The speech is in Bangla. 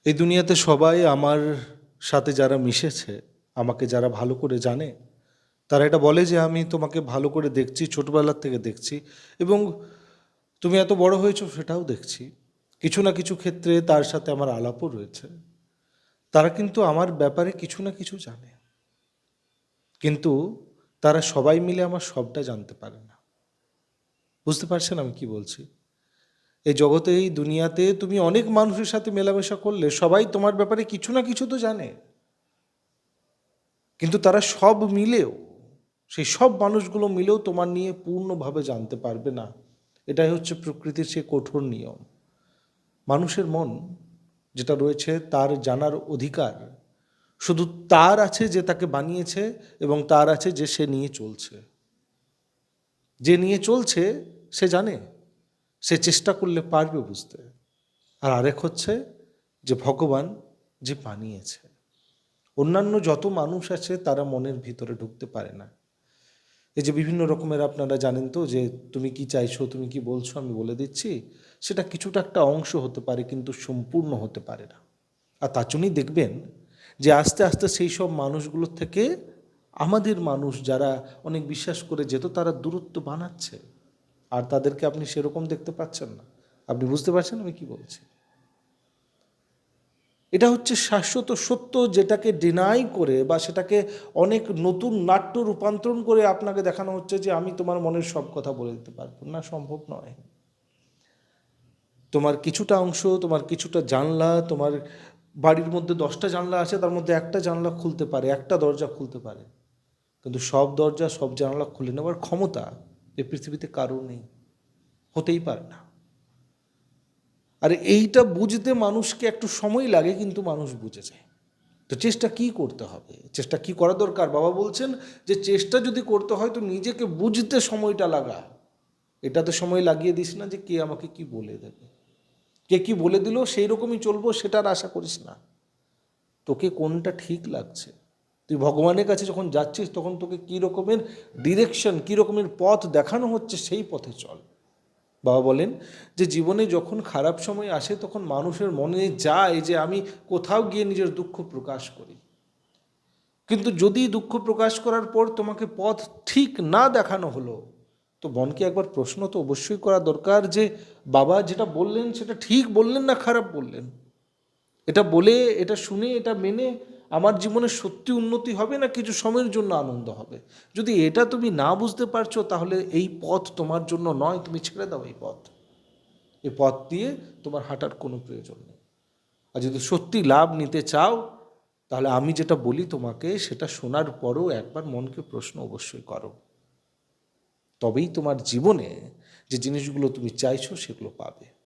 এই দুনিয়াতে সবাই আমার সাথে যারা মিশেছে, আমাকে যারা ভালো করে জানে, তারা এটা বলে যে আমি তোমাকে ভালো করে দেখছি, ছোটবেলার থেকে দেখছি এবং তুমি এত বড় হয়েছো সেটাও দেখছি। কিছু না কিছু ক্ষেত্রে তার সাথে আমার আলাপও রয়েছে। তারা কিন্তু আমার ব্যাপারে কিছু না কিছু জানে, কিন্তু তারা সবাই মিলে আমার সবটা জানতে পারে না। বুঝতে পারছেন আমি কি বলছি? এই জগতে, এই দুনিয়াতে তুমি অনেক মানুষের সাথে মেলামেশা করলে সবাই তোমার ব্যাপারে কিছু না কিছু তো জানে, কিন্তু তারা সব মিলেও, সেই সব মানুষগুলো মিলেও তোমার নিয়ে পূর্ণভাবে জানতে পারবে না। এটাই হচ্ছে প্রকৃতির সে কঠোর নিয়ম। মানুষের মন যেটা রয়েছে তার জানার অধিকার শুধু তার আছে যে তাকে বানিয়েছে, এবং তার আছে যে সে নিয়ে চলছে। যে নিয়ে চলছে সে জানে, সে চেষ্টা করলে পারবে বুঝতে। আর আরেক হচ্ছে যে ভগবান যে বানিয়েছে। অন্যান্য যত মানুষ আছে তারা মনের ভিতরে ঢুকতে পারে না। এই যে বিভিন্ন রকমের, আপনারা জানেন তো যে তুমি কি চাইছো, তুমি কি বলছো, আমি বলে দিচ্ছি, সেটা কিছুটা একটা অংশ হতে পারে কিন্তু সম্পূর্ণ হতে পারে না। আর তার জন্যই দেখবেন যে আস্তে আস্তে সেই সব মানুষগুলোর থেকে আমাদের মানুষ যারা অনেক বিশ্বাস করে যেত, তারা দূরত্ব বানাচ্ছে। আর তাদেরকে আপনি সেরকম দেখতে পাচ্ছেন না। আপনি বুঝতে পারছেন আমি কি বলছি? এটা হচ্ছে শাশ্বত সত্য, যেটাকে ডিনাই করে বা সেটাকে অনেক নতুন নাট্য রূপান্তরণ করে আপনাকে দেখানো হচ্ছে যে আমি তোমার মনের সব কথা বলে দিতে পারবো না। সম্ভব নয়। তোমার কিছুটা অংশ, তোমার কিছুটা জানলা, তোমার বাড়ির মধ্যে 10টা জানলা আছে, তার মধ্যে একটা জানলা খুলতে পারে, একটা দরজা খুলতে পারে, কিন্তু সব দরজা সব জানলা খুলে নেওয়ার ক্ষমতা এই পৃথিবীতে কারো নেই, হতেই পারে না। আর এইটা বুঝতে মানুষকে একটু সময় লাগে, কিন্তু মানুষ বুঝে যায়। তো চেষ্টা কি করতে হবে, চেষ্টা কি করা দরকার? বাবা বলছেন যে চেষ্টা যদি করতে হয় তো নিজেকে বুঝতে সময়টা লাগা। এটাতে সময় লাগিয়ে দিস না যে কে আমাকে কি বলে দেবে, কে কি বলে দিল সেই রকমই চলবো, সেটার আশা করিস না। তোকে কোনটা ঠিক লাগছে, তুই ভগবানের কাছে যখন যাচ্ছিস তখন তোকে কী রকমের ডিরেকশন, কী রকমের পথ দেখানো হচ্ছে সেই পথে চল। বাবা বলেন যে জীবনে যখন খারাপ সময় আসে তখন মানুষের মনে যায় যে আমি কোথাও গিয়ে নিজের দুঃখ প্রকাশ করি, কিন্তু যদি দুঃখ প্রকাশ করার পর তোমাকে পথ ঠিক না দেখানো হলো, তো মনকে একবার প্রশ্ন তো অবশ্যই করা দরকার যে বাবা যেটা বললেন সেটা ঠিক বললেন না খারাপ বললেন। এটা বলে, এটা শুনে, এটা মেনে আমার জীবনে সত্যি উন্নতি হবে না কিছু সময়ের জন্য আনন্দ হবে? যদি এটা তুমি না বুঝতে পারছো তাহলে এই পথ তোমার জন্য নয়, তুমি ছেড়ে দাও এই পথ। এই পথ দিয়ে তোমার হাঁটার কোনো প্রয়োজন নেই। আর যদি সত্যি লাভ নিতে চাও তাহলে আমি যেটা বলি তোমাকে সেটা শোনার পরও একবার মনকে প্রশ্ন অবশ্যই করো। তবেই তোমার জীবনে যে জিনিসগুলো তুমি চাইছো সেগুলো পাবে।